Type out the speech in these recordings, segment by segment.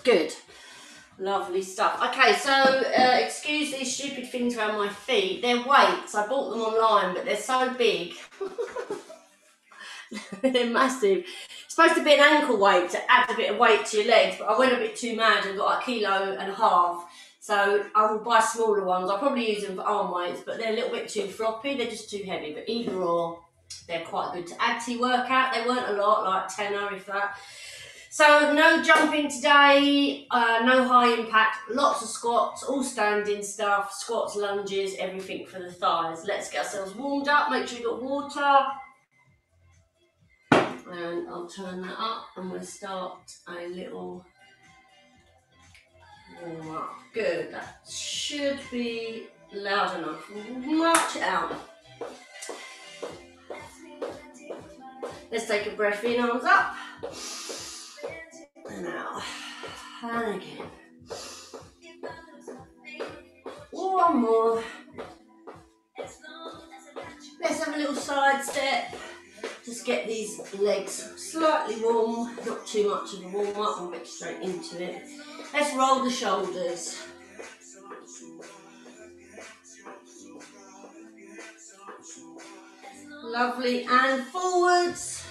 Good. Lovely stuff. Okay, so excuse these stupid things around my feet. They're weights. I bought them online, but they're so big. They're massive. It's supposed to be an ankle weight to add a bit of weight to your legs, but I went a bit too mad and got 1.5 kilos. So I will buy smaller ones. I'll probably use them for arm weights, but they're a little bit too floppy. They're just too heavy. But either or, they're quite good to add to your workout. They weren't a lot, like 10 or if that. So no jumping today, no high impact, lots of squats, all standing stuff, squats, lunges, everything for the thighs. Let's get ourselves warmed up, make sure you've got water. And I'll turn that up and we'll start a little warm up. Good, that should be loud enough. March it out. Let's take a breath in, arms up. And out. And again. One more. Let's have a little side step. Just get these legs slightly warm, not too much of a warm up, we'll get straight into it. Let's roll the shoulders. Lovely, and forwards.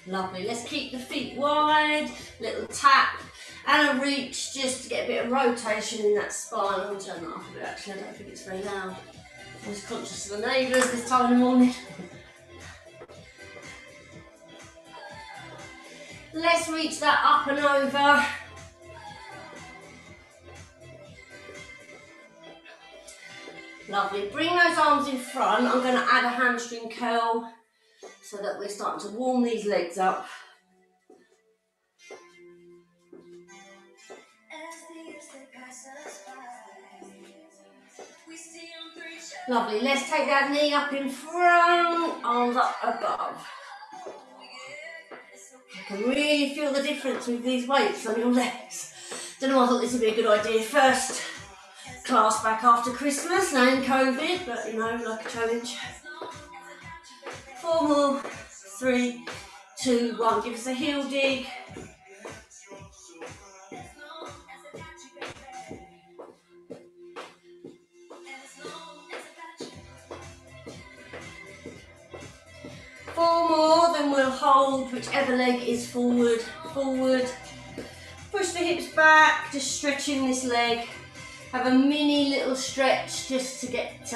Lovely, let's keep the feet wide, little tap and a reach just to get a bit of rotation in that spine. I'll turn that up a bit actually, I don't think it's very loud. I was conscious of the neighbours this time in the morning. Let's reach that up and over. Lovely, bring those arms in front. I'm going to add a hamstring curl so that we're starting to warm these legs up. Lovely, let's take that knee up in front, arms up above. You can really feel the difference with these weights on your legs. Don't know, I thought this would be a good idea. First class back after Christmas and COVID, but you know, like a challenge. 4 more, 3, 2, 1. Give us a heel dig. Four more, then we'll hold whichever leg is forward, forward. Push the hips back, just stretching this leg. Have a mini little stretch just to get,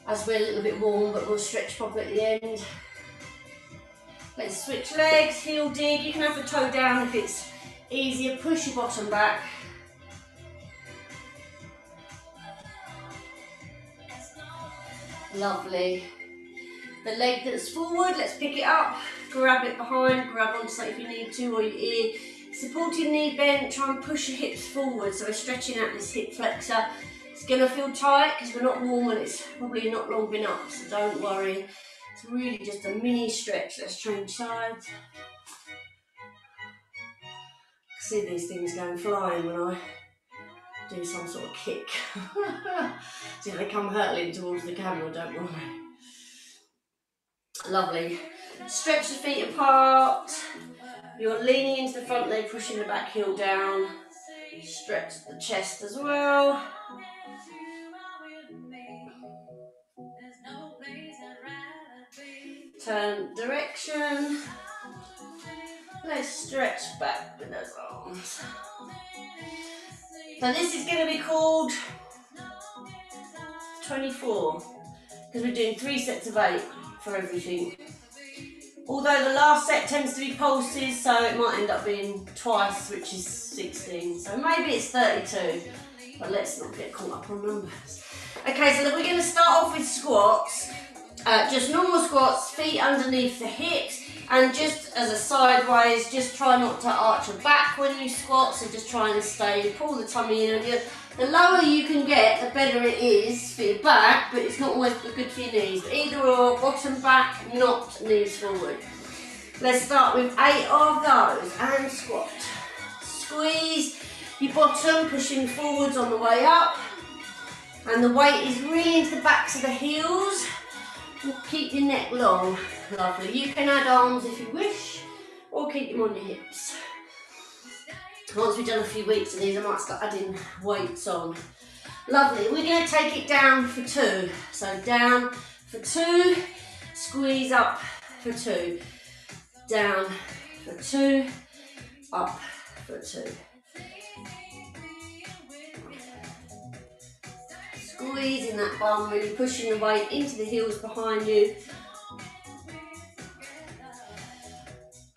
as we're a little bit warm, but we'll stretch properly at the end. Let's switch legs, heel dig. You can have the toe down if it's easier. Push your bottom back. Lovely. The leg that's forward, let's pick it up, grab it behind, grab onto something if you need to, or your ear. Supporting knee bent, try and push your hips forward, so we're stretching out this hip flexor. It's going to feel tight because we're not warm and it's probably not long been up, so don't worry. It's really just a mini stretch. Let's change sides. See these things going flying when I do some sort of kick. See if they come hurtling towards the camera, don't worry. Lovely. Stretch the feet apart. You're leaning into the front leg, pushing the back heel down. Stretch the chest as well. Turn direction. Let's stretch back with those arms. So this is going to be called 24 because we're doing 3 sets of 8 for everything. Although the last set tends to be pulses, so it might end up being twice, which is 16. So maybe it's 32, but let's not get caught up on numbers. Okay, so then we're going to start off with squats. Just normal squats, feet underneath the hips, and just as a sideways, just try not to arch your back when you squat, so just try and stay, pull the tummy in. And the lower you can get, the better it is for your back, but it's not always good for your knees. Either or, bottom back, not knees forward. Let's start with 8 of those, and squat. Squeeze your bottom, pushing forwards on the way up, and the weight is really into the backs of the heels. And keep your neck long. Lovely. You can add arms if you wish, or keep them on your hips. Once we've done a few weeks of these, I might start adding weights on. Lovely. We're going to take it down for 2. So down for 2, squeeze up for 2, down for 2, up for 2. Squeezing that bum, really pushing the weight into the heels behind you.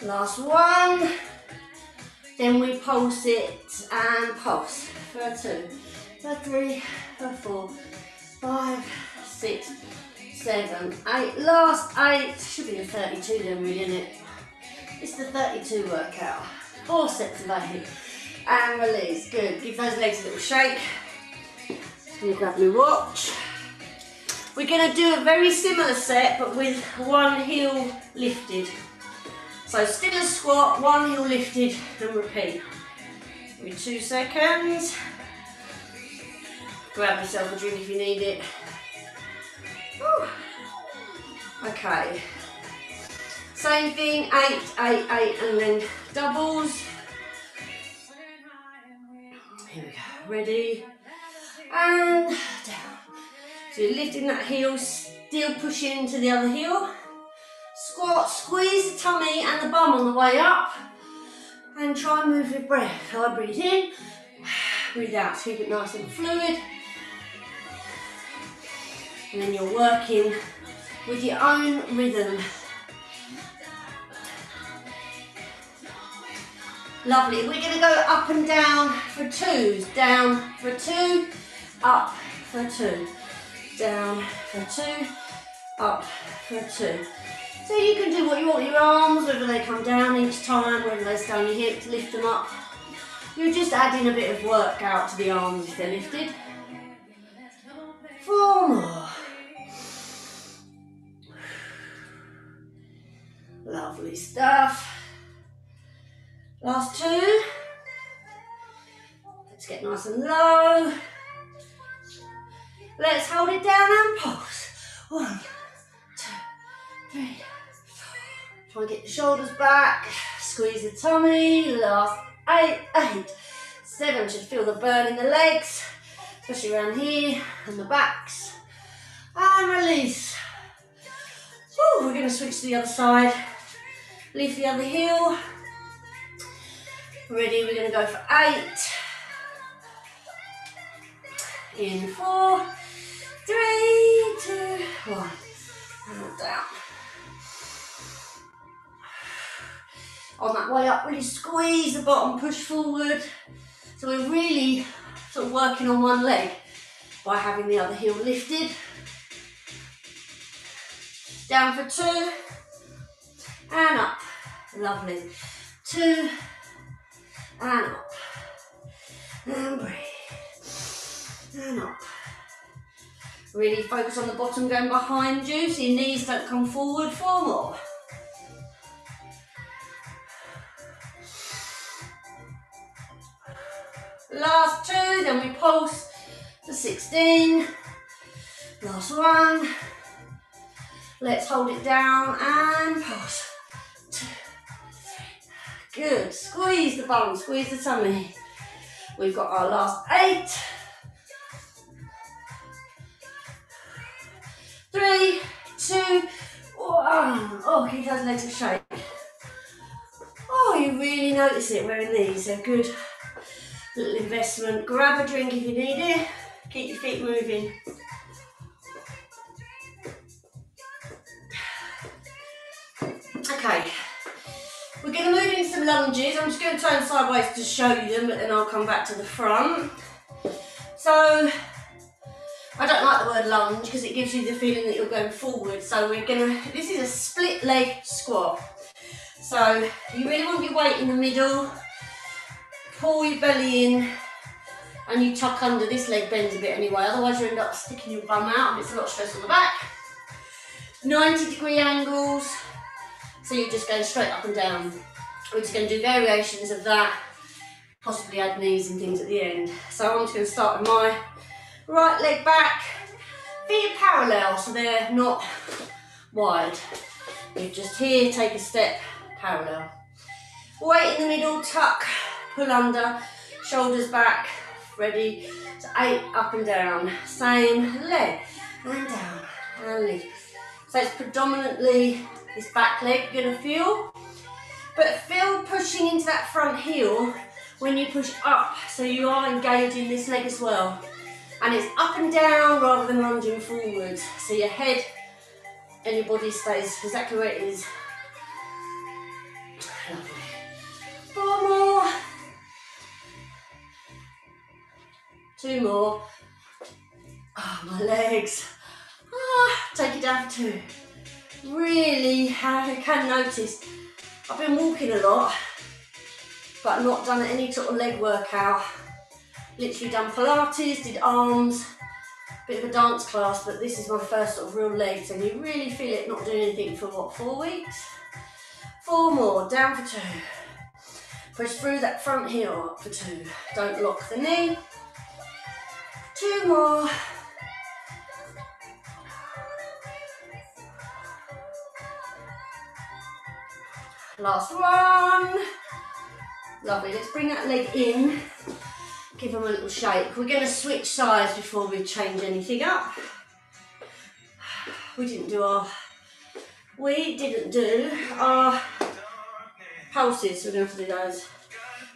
Last one. Then we pulse it and pulse for 2, for 3, for 4, 5, 6, 7, 8. Last 8. Should be a 32 then, really, isn't it? It's the 32 workout. 4 sets of 8. And release. Good. Give those legs a little shake. Just going to grab my watch. We're going to do a very similar set, but with one heel lifted. So still a squat, one heel lifted, and repeat. Give me 2 seconds. Grab yourself a drink if you need it. Whew. Okay. Same thing, 8, 8, 8, and then doubles. Here we go. Ready? And down. So you're lifting that heel, still pushing into the other heel. Squat, squeeze the tummy and the bum on the way up. And try and move with breath. So I breathe in, breathe out. Keep it nice and fluid. And then you're working with your own rhythm. Lovely. We're going to go up and down for 2s. Down for 2, up for 2. Down for 2, up for 2. So you can do what you want with your arms, whether they come down each time, whether they stay on your hips, lift them up. You're just adding a bit of work out to the arms if they're lifted. 4 more. Lovely stuff. Last 2. Let's get nice and low. Let's hold it down and pulse. 1, 2, 3, 4. Try and get the shoulders back. Squeeze the tummy. Last 8, 8, 7. Should feel the burn in the legs, especially around here and the backs. And release. Woo, we're going to switch to the other side. Lift the other heel. Ready, we're going to go for 8. In 4, 3, 2, 1. And down. On that way up, really squeeze the bottom, push forward. So we're really sort of working on one leg by having the other heel lifted. Down for 2. And up. Lovely. 2. And up. And breathe. And up. Really focus on the bottom going behind you so your knees don't come forward. 4 more. Last 2, then we pulse to 16. Last 1. Let's hold it down and pulse. 2, 3. Good. Squeeze the bum, squeeze the tummy. We've got our last 8. 3, 2, 1. Oh, keep those legs a shake. Oh, you really notice it wearing these. They're good little investment. Grab a drink if you need it. Keep your feet moving. Okay, we're going to move into some lunges. I'm just going to turn sideways to show you them, but then I'll come back to the front. So, I don't like the word lunge because it gives you the feeling that you're going forward. So this is a split leg squat. So, you really want your weight in the middle. Pull your belly in and you tuck under. This leg bends a bit anyway, otherwise you end up sticking your bum out and it's a lot of stress on the back. 90-degree angles, so you're just going straight up and down. We're just going to do variations of that, possibly add knees and things at the end. So I'm just going to start with my right leg back. Feet are parallel, so they're not wide. You just here, take a step parallel. Weight in the middle, tuck, pull under, shoulders back, ready. So 8 up and down, same leg, and down, and lift. So it's predominantly this back leg you're gonna feel, but feel pushing into that front heel when you push up, so you are engaging this leg as well. And it's up and down rather than lunging forwards. So your head and your body stays exactly where it is. Lovely. 4 more. 2 more. Oh, my legs. Take it down for 2. Really, I can notice I've been walking a lot, but not done any sort of leg workout. Literally done Pilates, did arms, bit of a dance class, but this is my first sort of real legs, and you really feel it not doing anything for what, 4 weeks? 4 more, down for 2. Push through that front heel up for 2. Don't lock the knee. 2 more. Last one. Lovely, let's bring that leg in. Give them a little shake. We're going to switch sides before we change anything up. We didn't do our pulses, so we're going to have to do those.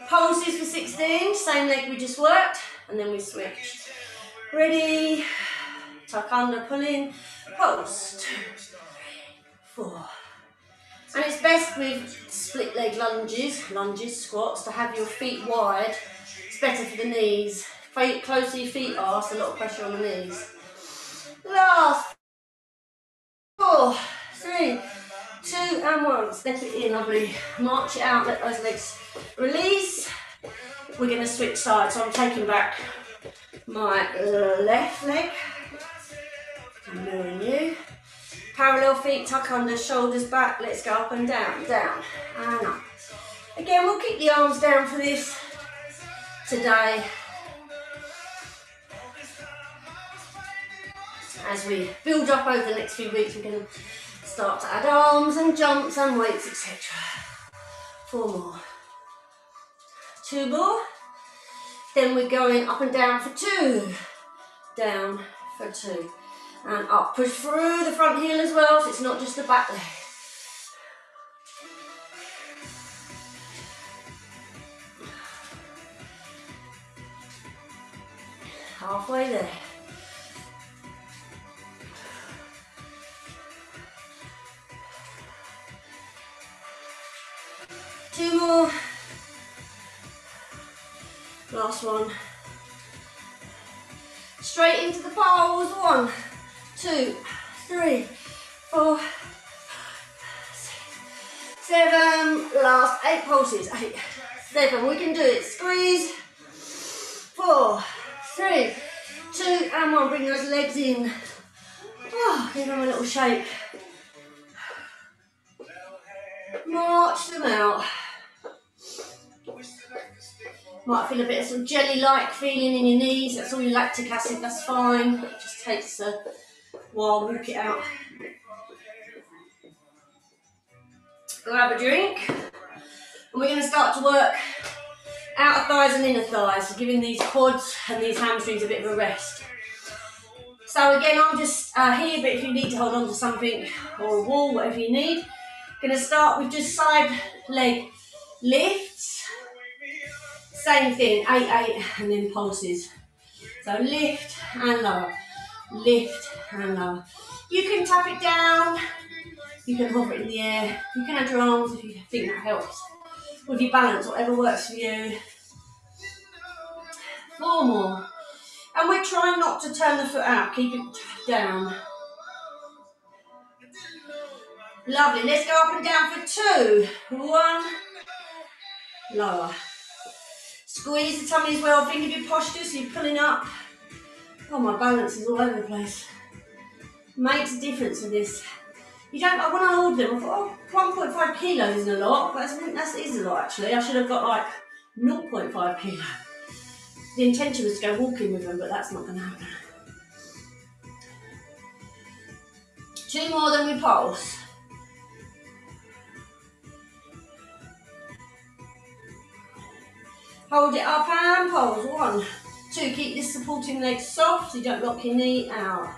Pulses for 16, same leg we just worked, and then we switch. Ready, tuck under, pull in, pulse, 2, 3, 4. And it's best with split leg lunges, squats, to have your feet wide. It's better for the knees. Closer your feet are, so a lot of pressure on the knees. Last 4, 3, 2 and 1. Step it in, lovely. March it out, let those legs release. We're going to switch sides, so I'm taking back my left leg. I'm mirroring you. Parallel feet, tuck under, shoulders back. Let's go up and down, down and up. Again, we'll keep the arms down for this today. As we build up over the next few weeks, we're going to start to add arms and jumps and weights, etc. 4 more. 2 more. Then we're going up and down for 2. Down for 2. And up. Push through the front heel as well, so it's not just the back leg. Halfway there. Two more. Last one. Straight into the poles. 1, 2, 3, 4, 6, 7. Last 8 pulses. 8, 7. We can do it. Squeeze. 4, 3, 2 and 1. Bring those legs in. Oh, give them a little shake. March them out. Might feel a bit of some jelly-like feeling in your knees. That's all your lactic acid, that's fine. It just takes a while to work it out. Grab a drink. And we're going to start to work outer thighs and inner thighs, so giving these quads and these hamstrings a bit of a rest. So again, I'm just here, but if you need to hold on to something or a wall, whatever you need. Going to start with just side leg lifts. Same thing, 8, 8, and then pulses. So lift and lower, lift and lower. You can tap it down, you can hover it in the air, you can add your arms if you think that helps. With your balance, whatever works for you. 4 more. And we're trying not to turn the foot out, keep it down. Lovely, let's go up and down for 2. 1, lower. Squeeze the tummy as well, think of your posture, so you're pulling up. Oh, my balance is all over the place. Makes a difference with this. You don't, when I ordered them, I thought, oh, 1.5 kilos isn't a lot, but that is a lot actually. I should have got like 0.5 kilo. The intention was to go walking with them, but that's not going to happen. 2 more, then we pulse. Hold it up and pulse. 1, 2. Keep this supporting leg soft so you don't lock your knee out.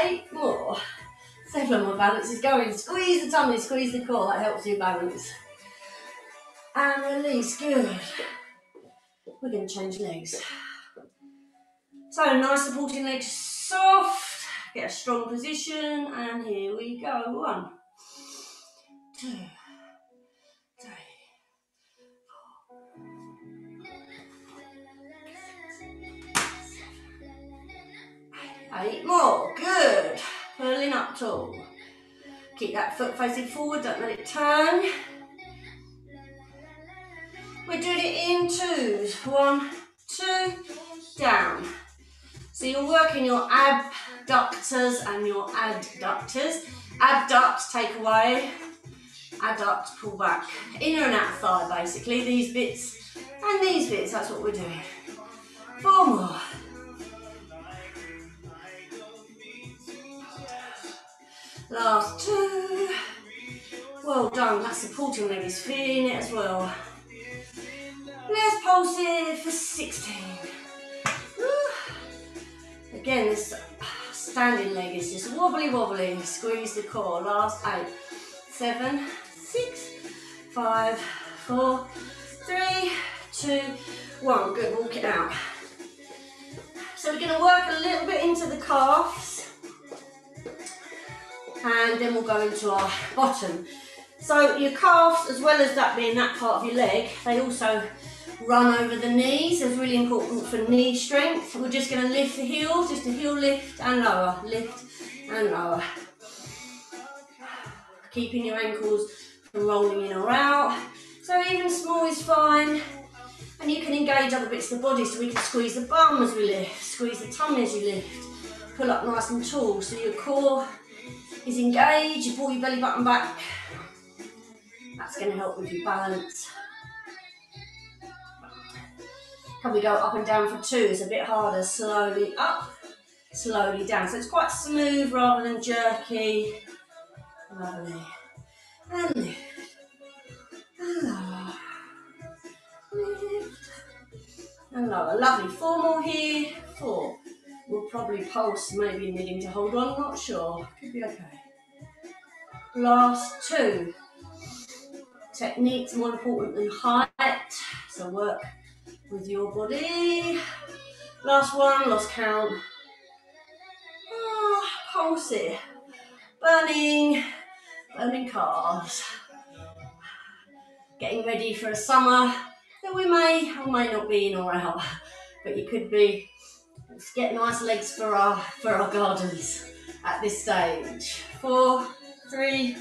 8 more. 7 more. Balance is going. Squeeze the tummy, squeeze the core. That helps you balance. And release. Good. We're going to change legs. So nice supporting legs soft. Get a strong position. And here we go. 1, 2, 3. 8 more. Good. Pulling up tall. Keep that foot facing forward. Don't let it turn. We're doing it in 2s. 1, 2, down. So you're working your abductors and your adductors. Abduct, take away. Adduct, pull back. Inner and outer thigh, basically. These bits and these bits. That's what we're doing. 4 more. Last 2. Well done. That supporting leg is feeling it as well. Let's pulse it for 16. Again, this standing leg is just wobbly wobbly. Squeeze the core. Last 8. 7, 6, 5, 4, 3, 2, 1. Good. Walk it out. So we're going to work a little bit into the calves. And then we'll go into our bottom. So your calves, as well as that being that part of your leg, they also run over the knees. It's really important for knee strength. We're just going to lift the heels, just a heel lift and lower, lift and lower. Keeping your ankles from rolling in or out. So even small is fine. And you can engage other bits of the body, so we can squeeze the bum as we lift, squeeze the tummy as you lift. Pull up nice and tall, so your core is engaged. You pull your belly button back. That's going to help with your balance. Can we go up and down for 2? It's a bit harder. Slowly up, slowly down. So it's quite smooth rather than jerky. Lovely. And lift. And lower. Lift. And lower. Lovely. 4 more here. 4. We'll probably pulse, maybe needing to hold on. Not sure. Could be okay. Last 2. Technique's more important than height. So work with your body. Last 1, lost count. Pulse it. Burning calves. Getting ready for a summer that we may or may not be in or out. But you could be. Let's get nice legs for our gardens at this stage. 4, 3,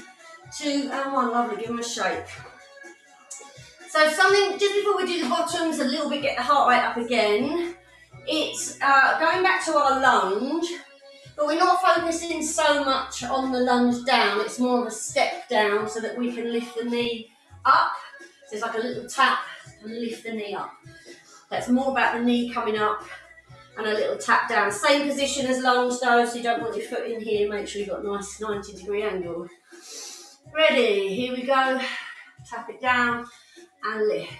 2, and 1. Lovely. Give them a shake. So something, just before we do the bottoms, a little bit, get the heart rate up again. It's going back to our lunge, but we're not focusing so much on the lunge down. It's more of a step down so that we can lift the knee up. So it's like a little tap and lift the knee up. That's more about the knee coming up and a little tap down. Same position as lunge though, so you don't want your foot in here. Make sure you've got a nice 90-degree angle. Ready, here we go. Tap it down. And lift.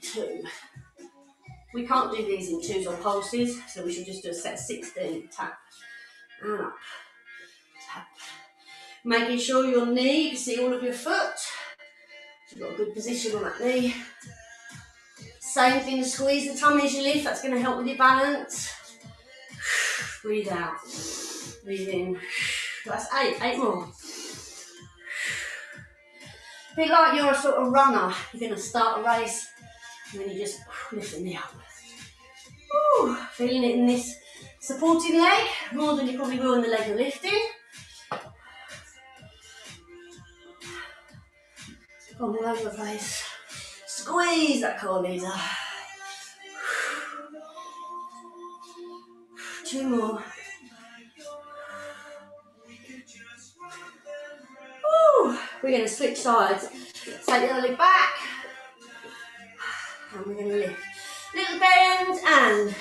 2. We can't do these in 2s or pulses, so we should just do a set of 16. Tap and up. Tap. Making sure your knee, you can see all of your foot. So you've got a good position on that knee. Same thing, squeeze the tummy as you lift. That's going to help with your balance. Breathe out. Breathe in. That's 8. 8 more. Feel like you're a sort of runner. You're going to start a race and then you just lift the knee up. Ooh, feeling it in this supporting leg more than you probably will in the leg you're lifting. Gone all over the place. Squeeze that core leader. 2 more. Woo. We're going to switch sides. Take the other leg back. And we're going to lift. Little bend and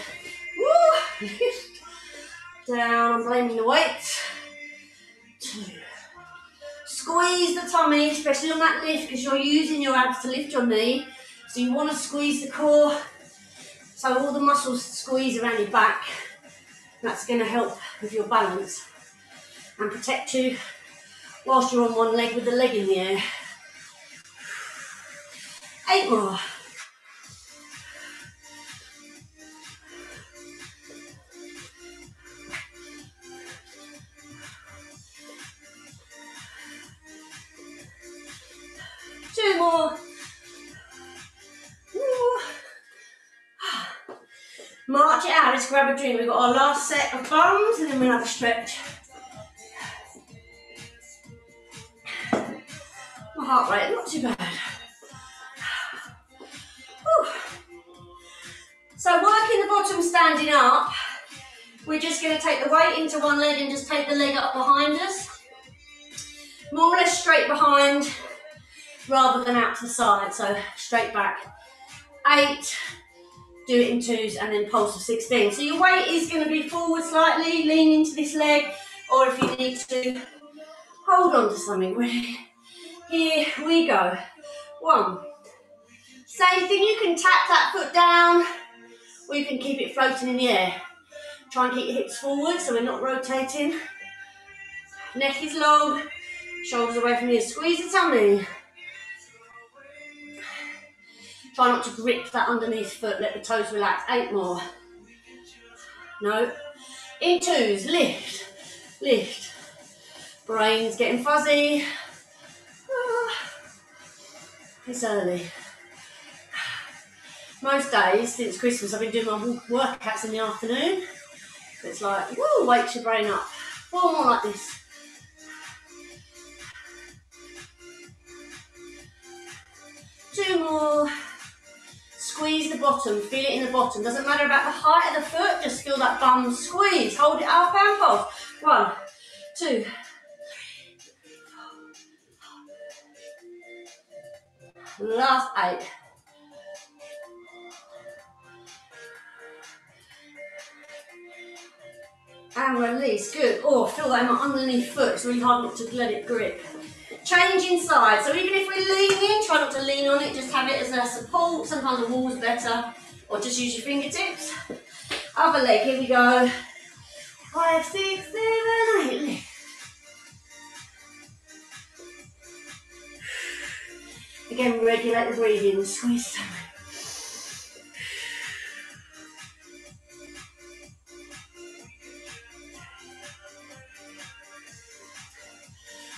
woo, lift. down, I'm blaming the weight. 2. Squeeze the tummy, especially on that lift, because you're using your abs to lift your knee. So you want to squeeze the core, so all the muscles squeeze around your back. That's going to help with your balance and protect you whilst you're on one leg with the leg in the air. 8 more. Two more. Woo. March it out, let's grab a drink. We've got our last set of bums and then we'll have a stretch. My heart rate, not too bad. Whew. So working the bottom standing up, we're just going to take the weight into one leg and just take the leg up behind us. More or less straight behind rather than out to the side, so straight back. 8, do it in 2s and then pulse of 16. So your weight is going to be forward slightly, lean into this leg, or if you need to, hold on to something. Here we go. 1. Same thing, you can tap that foot down, or you can keep it floating in the air. Try and keep your hips forward so we're not rotating. Neck is long, shoulders away from you. Squeeze the tummy. Try not to grip that underneath foot, let the toes relax. 8 more. No. In 2s, lift, lift. Brain's getting fuzzy. It's early. Most days since Christmas I've been doing my workouts in the afternoon. It's like, woo, wakes your brain up. 4 more like this. 2 more. Squeeze the bottom, feel it in the bottom. Doesn't matter about the height of the foot, just feel that bum squeeze. Hold it up and pulse. 1, 2. Last 8. And release, good. Oh, feel that in my underneath foot. It's really hard not to let it grip. Change inside. So even if we're leaning, try not to lean on it, just have it as a support. Sometimes a wall's better. Or just use your fingertips. Other leg, here we go. 5, 6, 7, 8. Lift. Again, regulate the breathing. Squeeze the tummy.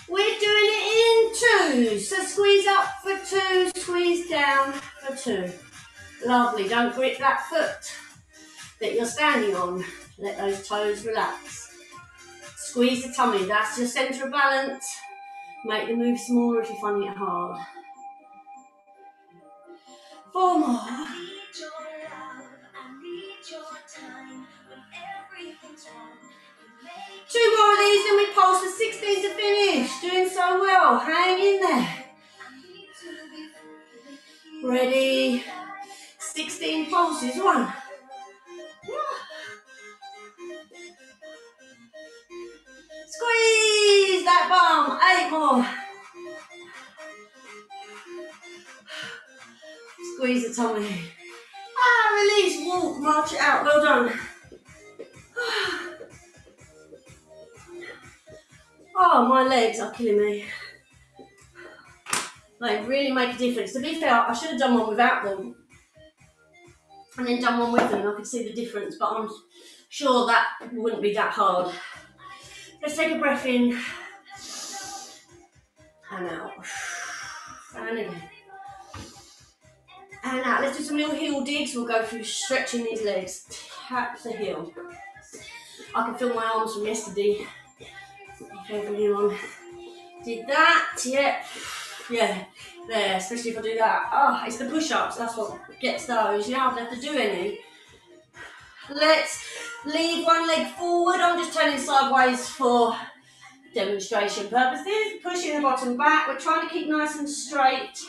We're doing it in 2s. So squeeze up for 2, squeeze down for 2. Lovely. Don't grip that foot that you're standing on. Let those toes relax. Squeeze the tummy. That's your centre of balance. Make the move smaller if you're finding it hard. 4 more. 2 more of these, then we pulse for 16 to finish. Doing so well. Hang in there. Ready. 16 pulses. 1. Squeeze that bum. 8 more. Squeeze the tummy. Release. Walk. March it out. Well done. Oh, my legs are killing me. They really make a difference. To be fair, I should have done one without them and then done one with them. I could see the difference, but I'm sure that wouldn't be that hard. Let's take a breath in and out. And again. And out. Let's do some little heel digs. We'll go through stretching these legs. Tap the heel. I can feel my arms from yesterday. If everyone did that, yeah, there, especially if I do that. Oh, it's the push-ups, that's what gets those. You don't have to do any. Let's leave one leg forward. I'm just turning sideways for demonstration purposes. Pushing the bottom back. We're trying to keep nice and straight.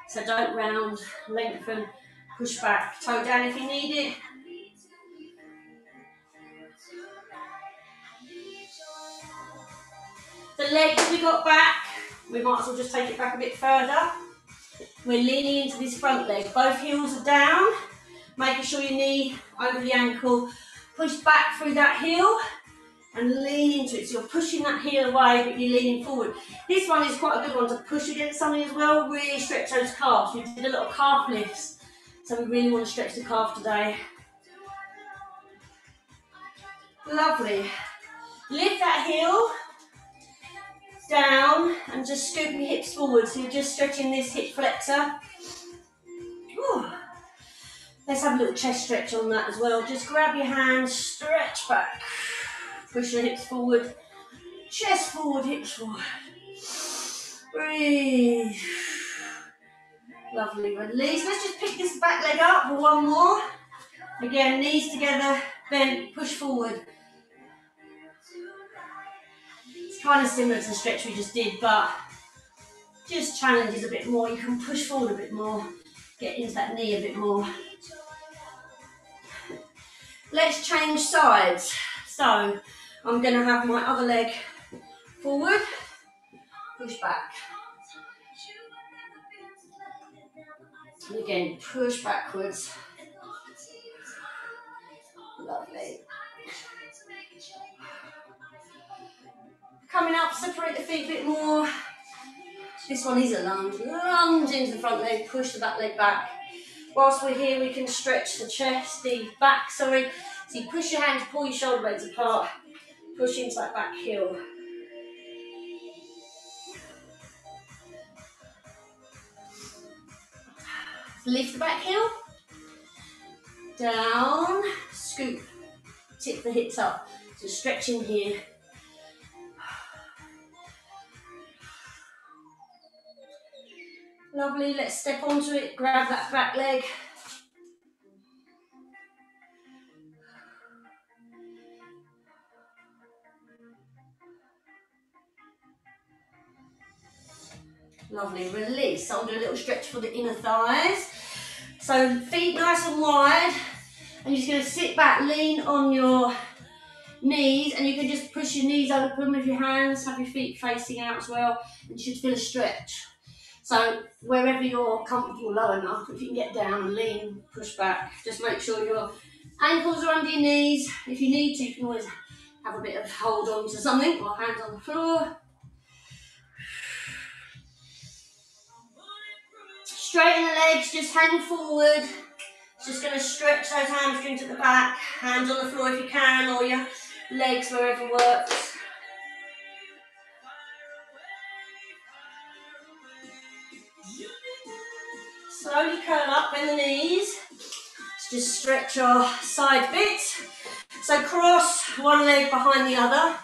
So don't round, lengthen, push back. Toe down if you need it. The legs we got back, we might as well just take it back a bit further. We're leaning into this front leg. Both heels are down, making sure your knee over the ankle. Push back through that heel and lean into it. So you're pushing that heel away, but you're leaning forward. This one is quite a good one to push against something as well. Really stretch those calves. We did a lot of calf lifts, so we really want to stretch the calf today. Lovely. Lift that heel down and just scoop your hips forward. So you're just stretching this hip flexor. Whew. Let's have a little chest stretch on that as well. Just grab your hands, stretch back. Push your hips forward. Chest forward, hips forward. Breathe. Lovely, release. Let's just pick this back leg up for one more. Again, knees together, bend, push forward. It's kind of similar to the stretch we just did, but just challenges a bit more. You can push forward a bit more, get into that knee a bit more. Let's change sides. So I'm going to have my other leg forward, push back. And again, push backwards. Lovely. Coming up, separate the feet a bit more. This one is a lunge. Lunge into the front leg, push the back leg back. Whilst we're here, we can stretch the chest, the back, sorry. So you push your hands, pull your shoulder blades apart, push into that back heel. Lift the back heel. Down, scoop, tip the hips up. So stretching here. Lovely, let's step onto it, grab that back leg. Lovely, release. So I'll do a little stretch for the inner thighs. So feet nice and wide. And you're just going to sit back, lean on your knees, and you can just push your knees open with your hands, have your feet facing out as well, and you should feel a stretch. So wherever you're comfortable, low enough, if you can get down, lean, push back, just make sure your ankles are under your knees. If you need to, you can always have a bit of hold on to something, or hands on the floor. Straighten the legs, just hang forward. Just going to stretch those hamstrings at the back, hands on the floor if you can, or your legs wherever works. Slowly curl up, bend the knees. Just stretch your side bits. So cross one leg behind the other.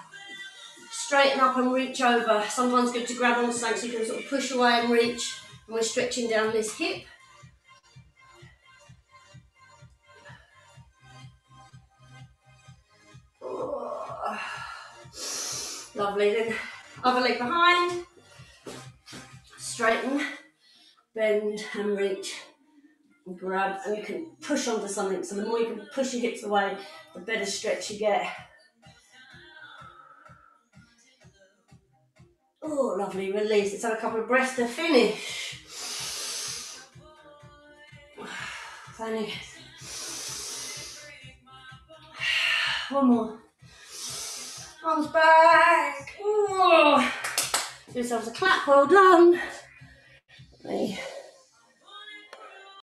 Straighten up and reach over. Sometimes good to grab onto something so you can sort of push away and reach. And we're stretching down this hip. Oh. Lovely. Then other leg behind. Straighten, bend and reach. And grab, and you can push onto something. So the more you can push your hips away, the better stretch you get. Oh, lovely, release. Let's have a couple of breaths to finish. Fanny. One more. Arms back. Oh. Give yourselves a clap, well done.